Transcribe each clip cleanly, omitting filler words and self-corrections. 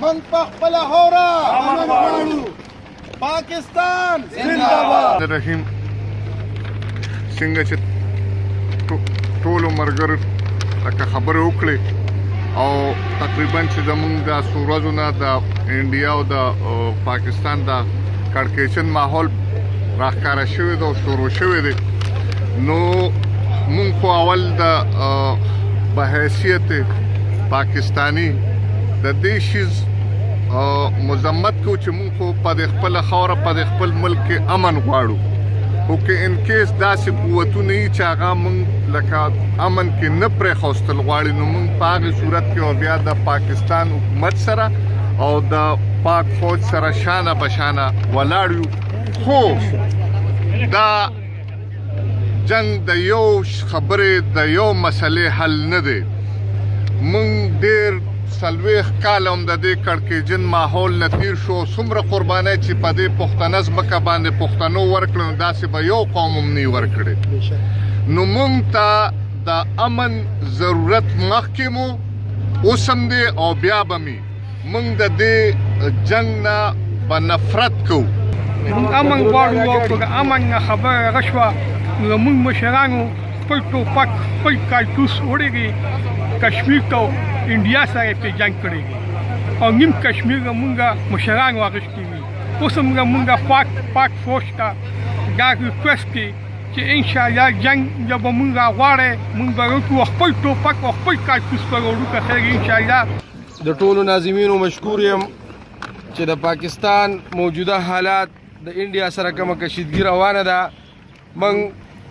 من خپله خاوره امن غواړو. پاکستان زنده‌باد. رحیم څنګه چې ټولو ملګرو لکه خبرې وکړې او تقریبا چې زمونږ د څو ورځو نه د انډیا او د پاکستان د کړکېچن ماحول راښکاره شوی دی او شروع شوی دی، نو مونږ خو اول د بحیثیت پاکستانی د دې شیز مذمت کو چې مونږ خو په خپله خاوره په خپل ملک کې امن غواړو، خو که ان کیس داسې قوتونه وي چې هغه مونږ لکه امن کې نه پرېښوستل غواړي، نو مونږ په هغې صورت کې بیا د پاکستان حکومت سره او د پاک فوج سره شانه بشانه ولاړ یو. خو دا جنگ د یو خبرې د یو مسلې حل نه دی. مونږ ډېر 40 کاله هم د دې کړکېچن ماحول نه تېر شو، څومره قربانۍ چې په دې پښتنه ځمکه باندې پښتنو ورکړه، نو داسې به یو قوم هم نه ورکړی. نو مونږ ته د امن ضرورت مخکې مو اوس هم دی او بیا به مې مونږ د دې جنگ نه به نفرت کوو. مونږ امن غواړو او که امن نه خبره هغه شوه نو مونږ مشرانو خپل ټوپک خپل کارتوس وړی کشمیر ته انډیا سره پې جنګ کړی او نیم کشمیر مونږ مشرانو اخیستی وي. اوس هم مونږ پاک فوج ته دا ریکویسټ کوي چې انشاءالله جنګ جب مونږ غواړی مونږ به وکړو خپل ټوپک او خپل کارتوس به وړو که خیر انشاءالله. د ټولو ناظمینو مشکور یم چې د پاکستان موجوده حالات د انډیا سره کومه کشیدګي روانه ده. موږ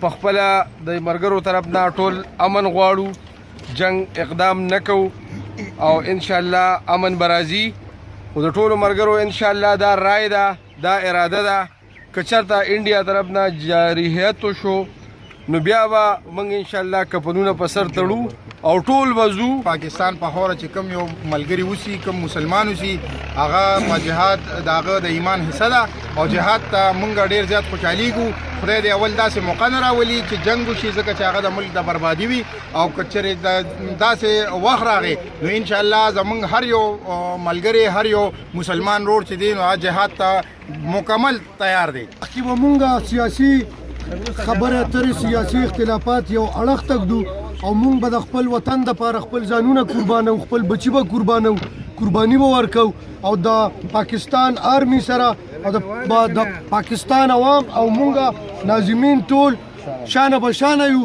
په خپله د ملګرو طرف نه ټول امن غواړو، جنگ اقدام نه کوو او انشاءالله امن به راځي. خو د ټولو ملګرو انشاءالله دا رای ده، دا اراده ده که چېرته انډیا طرف نه جارحیت وشو نو بیا به موږ انشاءالله کفنونه په سر تړو او ټول به ځو. پاکستان په خاوره چې کوم یو ملګري اوسي، کوم مسلمان اوسي، هغه په جهاد د هغه د ایمان حصه ده او جهاد ته مونږ ډېر زیات خوشحالیږو. خدای دې اول داسې موقع نه راولي چې جنګ وشي، ځکه چې هغه د ملک د بربادي وي، او که چېرې داسې وخت راغی نو انشاءالله زمونږ هر یو ملګری، هر یو مسلمان روړ چې دی نو هغه جهاد ته مکمل تیار دی. چې به مونږ سیاسي خبرې اترې سیاسي اختلافات یو اړخ تږدو او مونږ به د خپل وطن دپاره خپل ځانونه قربانو، خپل بچي به قربانو، قرباني به ورکو او د پاکستان آرمي سره او د پاکستان عوام او مونږ ناظمین ټول شانه به شانه یو.